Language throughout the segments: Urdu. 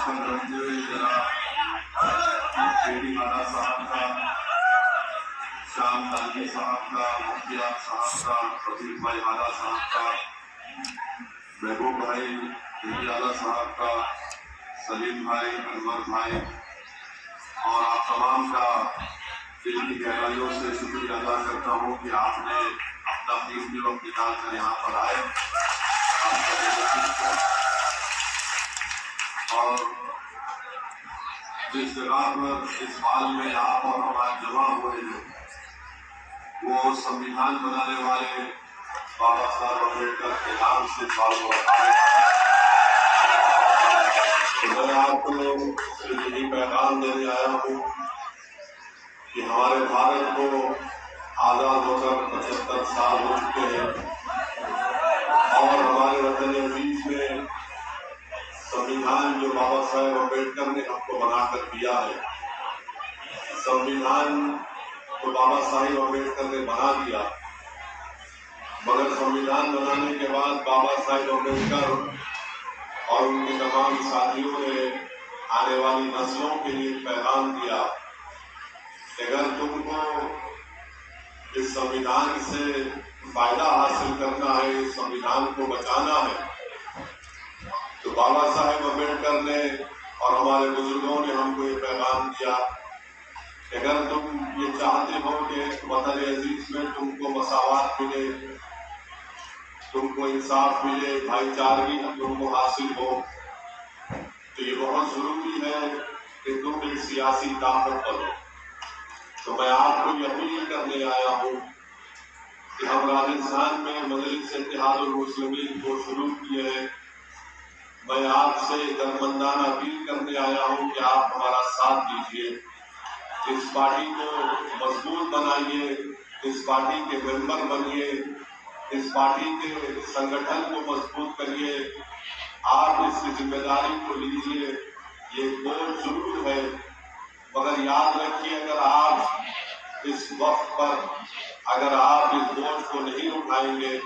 محفل رکھتے ہوئے ذرا شیری والا صاحب کا، شام تانوی صاحب کا، مفتیات صاحب کا، رفیق بھائی والا صاحب کا، محبوب بھائی دلی والا صاحب کا، سلیم بھائی، انور بھائی اور آپ تمام کا دل کی گہرائیوں سے شکریہ ادا کرتا ہوں کہ آپ نے اپنا قیمتی وقت نکال کر یہاں پر آئے اور جس جگہ پر اس حال میں آپ اور ہم آج جمع ہوئے ہیں وہ سنویدھان بنانے والے بابا صاحب امبیڈکر کے نام سے میں آپ کو یہی پیغام دینے آیا ہوں کہ ہمارے بھارت کو آزاد ہو کر 75 سال ہو چکے ہیں اور ہمارے وطن عزیز میں سنویدھان جو بابا صاحب امبیڈکر نے ہم کو بنا کر دیا ہے، سنویدھان تو بابا صاحب امبیڈکر نے بنا دیا، مگر سنویدھان بنانے کے بعد بابا صاحب امبیڈکر اور ان کے تمام ساتھیوں نے آنے والی نسلوں کے لیے پیغام دیا کہ اگر تم کو اس سنویدھان سے فائدہ حاصل کرنا ہے، اس سنویدھان کو بچانا ہے، تو بابا صاحب امبیڈکر نے اور ہمارے بزرگوں نے ہم کو یہ پیغام دیا کہ اگر تم یہ چاہتے ہو کہ وطن عزیز میں تم کو مساوات ملے، تم کو انصاف ملے، بھائی چارگی تم کو حاصل ہو، تو یہ بہت ضروری ہے کہ تم ایک سیاسی طاقت بنو۔ تو میں آپ کو یہ اپیل کرنے آیا ہوں کہ ہم راجستھان میں مجلس اتحاد المسلمین کو شروع کیے ہیں، میں آپ سے درمندانہ اپیل کرنے آیا ہوں کہ آپ ہمارا ساتھ دیجیے، اس پارٹی کو مضبوط بنائیے، اس پارٹی کے ممبر بنیے، اس پارٹی کے سنگٹھن کو مضبوط کریے، آپ اس کی ذمہ داری کو لیجیے، یہ بوجھ ضرور ہے مگر یاد رکھیے اگر آپ اس وقت پر اگر آپ اس بوجھ کو نہیں اٹھائیں گے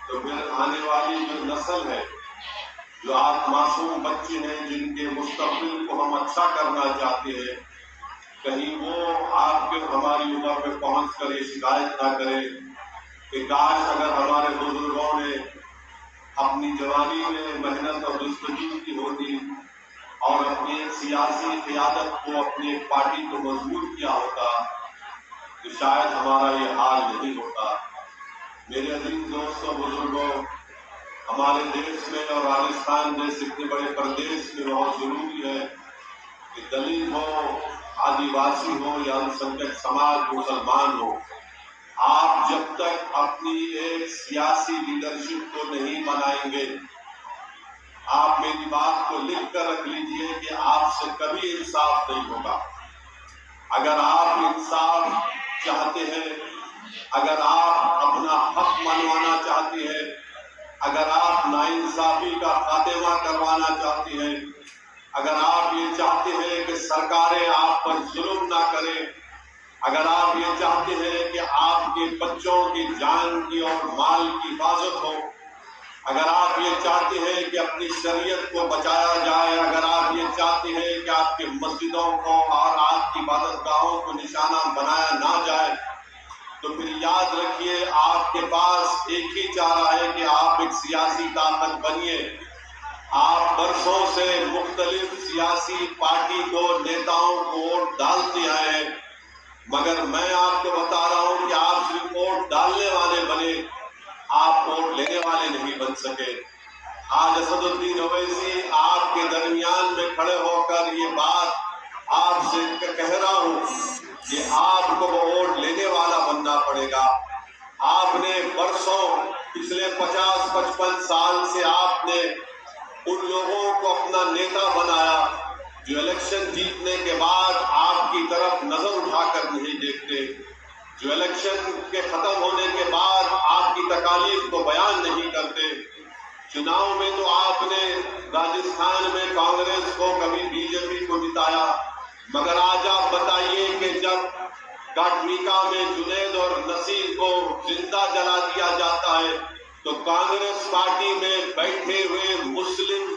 تو پھر آنے والی جو نسل ہے، جو آپ معصوم بچے ہیں جن کے مستقبل کو ہم اچھا کرنا چاہتے ہیں، کہیں وہ آپ کے ہماری عمر میں پہنچ کر یہ شکایت نہ کرے کہ کاش اگر ہمارے بزرگوں نے اپنی جوانی میں محنت اور جستجو کی ہوتی اور اپنی ایک سیاسی قیادت کو، اپنی ایک پارٹی کو مضبوط کیا ہوتا تو شاید ہمارا یہ حال نہیں ہوتا۔ میرے عزیز دوستوں، بزرگوں، ہمارے دیش میں اور راجستھان جیسے اتنے بڑے پردیش میں بہت ضروری ہے کہ دلت ہو، آدیواسی ہو یا الپسنکھیک سماج مسلمان ہو، آپ جب تک اپنی ایک سیاسی لیڈرشپ کو نہیں بنائیں گے، آپ میری بات کو لکھ کر رکھ لیجئے کہ آپ سے کبھی انصاف نہیں ہوگا۔ اگر آپ انصاف چاہتے ہیں، اگر آپ اپنا حق منوانا چاہتے ہیں، اگر آپ ناانصافی کا خاتمہ کروانا چاہتے ہیں، اگر آپ یہ چاہتے ہیں کہ سرکاریں آپ پر ظلم نہ کریں، اگر آپ یہ چاہتے ہیں کہ آپ کے بچوں کی جان کی اور مال کی حفاظت ہو، اگر آپ یہ چاہتے ہیں کہ اپنی شریعت کو بچایا جائے، اگر آپ یہ چاہتے ہیں کہ آپ کی مسجدوں کو اور آپ کی عبادت گاہوں کو نشانہ بنایا نہ جائے، تو پھر یاد رکھیے آپ کے پاس ایک ہی چارہ ہے کہ آپ ایک سیاسی طاقت بنیے۔ آپ برسوں سے مختلف سیاسی پارٹی کو، نیتاؤں کو ووٹ ڈالتے آئے ہیں، مگر میں آپ کو بتا رہا ہوں کہ آپ صرف ووٹ ڈالنے والے بنے، آپ ووٹ لینے والے نہیں بن سکے۔ آج اسد الدین اویسی آپ کے درمیان میں کھڑے ہو کر یہ بات آپ سے کہہ رہا ہوں کہ آپ کو ووٹ لینے والا بننا پڑے گا۔ آپ نے برسوں، پچھلے 50-55 سال سے آپ نے ان لوگوں کو اپنا نیتا بنایا جو الیکشن جیتنے کے بعد آپ کی طرف نظر اٹھا کر نہیں دیکھتے، جو الیکشن کے ختم ہونے کے بعد آپ کی تکالیف کو بیان نہیں کرتے۔ چناؤ میں تو آپ نے راجستھان میں کانگریس کو، کبھی بی جے پی کو جتایا، مگر آج آپ بتائیے کہ جب کاٹمیکا میں جنید اور نصیر کو زندہ جلا دیا جاتا ہے تو کانگریس پارٹی میں بیٹھے ہوئے مسلم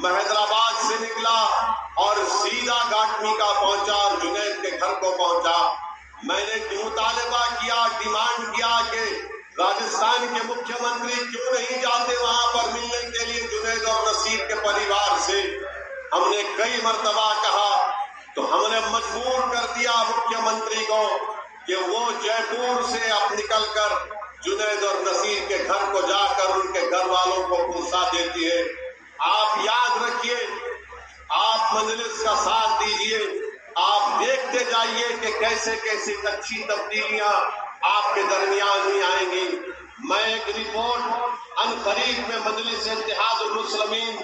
میں حیدرآباد سے نکلا اور سیدھا گھاٹمی کا پہنچا اور جنید کے گھر کو پہنچا. میں نے مطالبہ کیا، ڈیمانڈ کیا کہ راجستھان کے مکھیہ منتری کیوں نہیں جاتے وہاں پر ملنے کے لیے جنید اور نصیر کے پریوار سے. ہم نے کئی مرتبہ کہا تو ہم نے مجبور کر دیا مکھیہ منتری کو کہ وہ جے پور سے اب نکل کر جنید اور نصیر کے گھر کو جا کر ان کے گھر والوں کو پہنچا دیتی ہے. آپ یاد رکھیے، آپ مجلس کا ساتھ دیجئے، آپ دیکھتے جائیے کہ کیسے کیسے اچھی تبدیلیاں آپ کے درمیان میں آئیں گی. میں ایک رپورٹ عنقریب میں مجلس اتحاد المسلمین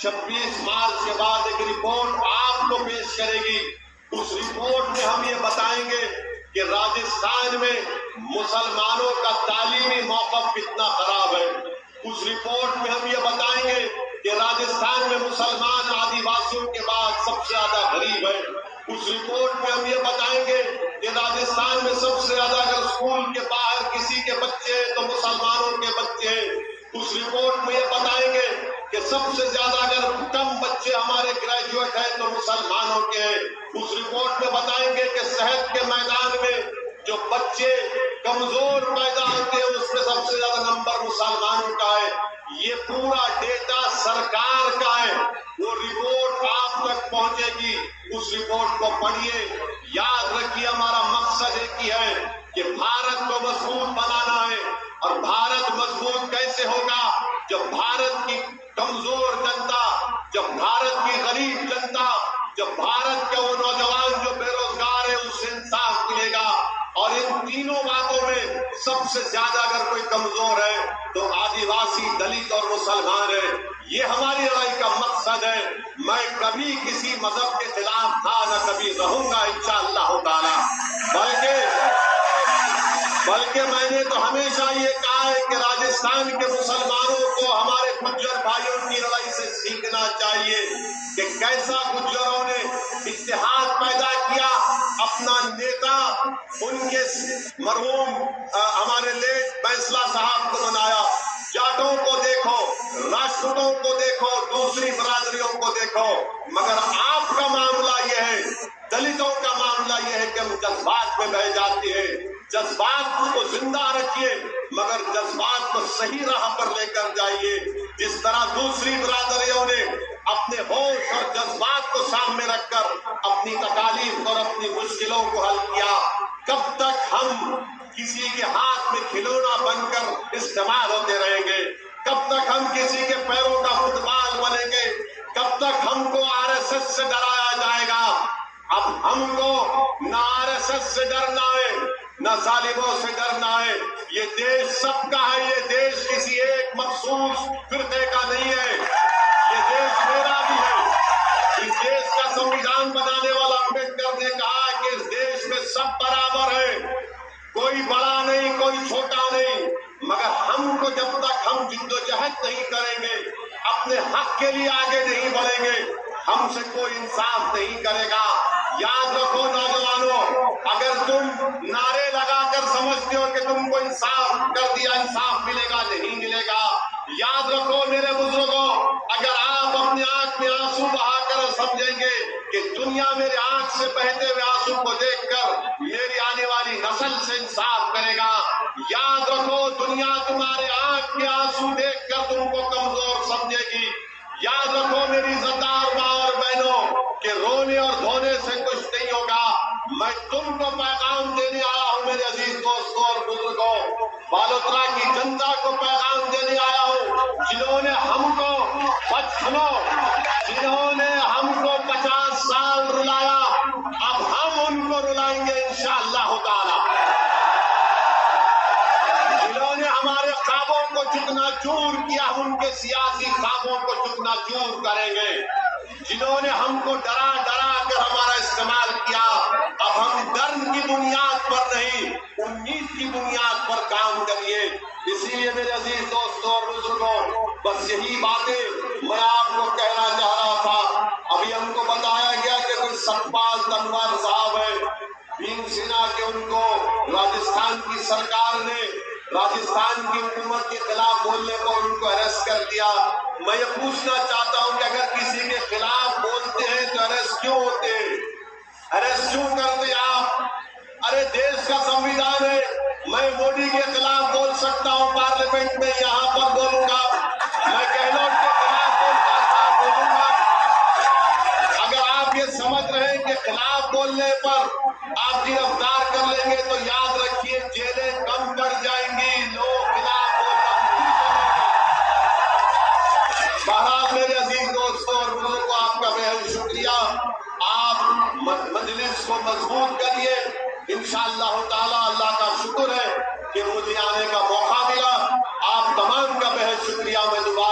26 مارچ کے بعد ایک رپورٹ آپ کو پیش کرے گی. اس رپورٹ میں ہم یہ بتائیں گے کہ راجستھان میں مسلمانوں کا تعلیمی موقف کتنا خراب ہے. اس رپورٹ میں ہم یہ بتائیں گے کہ راجستھان میں مسلمان آدیواسیوں کے بعد سب سے زیادہ غریب ہے. اس رپورٹ میں ہم یہ بتائیں گے کہ راجستھان میں سب سے زیادہ اگر اسکول کے باہر کسی کے بچے ہیں تو مسلمانوں کے بچے ہیں. اس رپورٹ میں یہ بتائیں گے کہ سب سے زیادہ اگر کم بچے ہمارے گریجویٹ ہیں تو مسلمانوں کے ہیں. اس رپورٹ میں بتائیں گے کہ صحت کے میدان میں جو بچے کمزور پیدا ہوتے ہیں اس میں سب سے زیادہ نمبر مسلمانوں کا ہے. یہ پورا ڈیٹا سرکار کا ہے، وہ رپورٹ آپ تک پہنچے گی. اس رپورٹ کو پڑھیے. یاد رکھیے ہمارا مقصد ایک ہی ہے کہ بھارت کو مضبوط بنانا ہے. اور بھارت مضبوط کیسے ہوگا؟ جب بھارت کی کمزور جنتا، جب بھارت کی غریب جنتا، جب بھارت کے وہ نوجوان جو بے روزگار ہے اس سے انصاف ملے گا. اور ان تینوں باتوں میں سب سے زیادہ اگر کوئی کمزور ہے تو آدیواسی، دلت اور مسلمان ہے. یہ ہماری لڑائی کا مقصد ہے. میں کبھی کسی مذہب کے خلاف تھا، نہ کبھی رہوں گا انشاءاللہ تعالی. بلکہ میں نے تو ہمیشہ یہ کہا ہے کہ راجستھان کے مسلمانوں کو ہمارے گجر بھائیوں کی لڑائی سے سیکھنا چاہیے کہ کیسا گجروں نے اتحاد پیدا کیا. اپنا نیتا ان کے مرحوم ہمارے لیٹ فیصلہ صاحب کو بنایا. جاٹوں کو دیکھو، راشٹروں کو دیکھو، دوسری برادریوں کو دیکھو، مگر آپ کا معاملہ یہ ہے، دلتوں کا معاملہ یہ ہے کہ ہم جذبات میں بہ جاتے ہیں. جذبات کو زندہ رکھیے مگر جذبات کو صحیح راہ پر لے کر جائیے. جس طرح دوسری برادریوں نے اپنے ہوش اور جذبات کو سامنے رکھ کر اپنی تکالیف اور اپنی مشکلوں کو حل کیا. کب تک ہم کسی کے ہاتھ میں کھلونا بن کر استعمال ہوتے رہیں گے؟ کب تک ہم کسی کے پیروں کا فٹ بال بنیں گے؟ کب تک ہم کو RSS سے ڈرایا جائے گا؟ اب ہم کو نہ RSS سے ڈرنا ہے، نہ ظالموں سے ڈرنا ہے. یہ دیش سب کا ہے، یہ دیش کسی ایک مخصوص فرقے کا نہیں ہے. یہ دیش میرا بھی ہے. اس دیش کا سنویدھان بنانے والا امبیڈکر نے کہا کہ اس دیش میں سب برابر ہے، کوئی بڑا نہیں، کوئی چھوٹا نہیں. مگر ہم کو جب تک ہم جدوجہد نہیں کریں گے، اپنے حق کے لیے آگے نہیں بڑھیں گے، ہم سے کوئی انصاف نہیں کرے گا. یاد رکھو نوجوانوں، اگر تم نعرے لگا کر سمجھتے ہو کہ تم کو انصاف کر دیا، انصاف ملے گا، نہیں ملے گا. یاد رکھو میرے بزرگوں، اگر آپ اپنے آنکھ میں آنسو بہا کر سمجھیں گے کہ دنیا میرے آنکھ سے بہتے ہوئے آنسو کو دیکھ کر میری آنے والی نسل سے انصاف کرے گا. یاد رکھو دنیا تمہارے آنکھ کے آنسو دیکھ کر تم کو کمزور سمجھے گی. یاد رکھو میری عزتدار ماں اور بہنوں کہ رونے اور دھونے سے کچھ نہیں ہوگا. میں تم کو پیغام دینے آیا ہوں میرے عزیز دوستوں اور بزرگوں، بالوترا کی جنتا کو پیغام دینے آیا ہوں جنہوں نے ہم کو جنہوں نے ہم کو 50 سال رلایا، اب ہم ان کو رلائیں گے انشاءاللہ تعالی. جنہوں نے ہمارے خوابوں کو چکنا چور کیا، ہم ان کے سیاسی خوابوں کو چکنا چور کریں گے. جنہوں نے ہم کو ڈرا ڈرا کر ہمارا استعمال کیا، اب ہم ڈر کی بنیاد پر نہیں، امید کی بنیاد پر کام کریے. اسی لیے میرے عزیز دوستوں اور بزرگوں، بس یہی باتیں میں آپ کو کہنا چاہ رہا تھا. ابھی ہم کو بتایا گیا کہ کوئی ستپال تنوار صاحب ہے، بھیم سینا کے، ان کو راجستھان کی سرکار نے راجستھان کی حکومت کے خلاف بولنے پر ان کو اریسٹ کر دیا۔ میں یہ پوچھنا چاہتا ہوں کہ اگر کسی کے خلاف بولتے ہیں تو اریسٹ کیوں ہوتے ہیں؟ اریسٹ کیوں کرتے آپ؟ ارے دیش کا سنویدھان ہے، میں مودی کے خلاف بول سکتا ہوں پارلیمنٹ میں، یہاں پر بولوں گا، میں گہلوٹ کے خلاف بولوں گا۔ اگر آپ یہ سمجھ رہے ہیں کہ خلاف بولنے پر آپ گرفتار کر لیں گے تو یاد رکھیے جیلیں کم پڑ جائیں گی، لوگ خلاف بولنا نہیں کریں گے۔ بہرحال میرے عزیز دوستوں اور بزرگوں کو آپ کا بہت شکریہ۔ آپ مجلس کو مضبوط کریے، انشاءاللہ تعالی۔ اللہ کا شکر ہے کہ مجھے آنے کا موقع ملا۔ آپ تمام کا بہت شکریہ۔ میں دوبارہ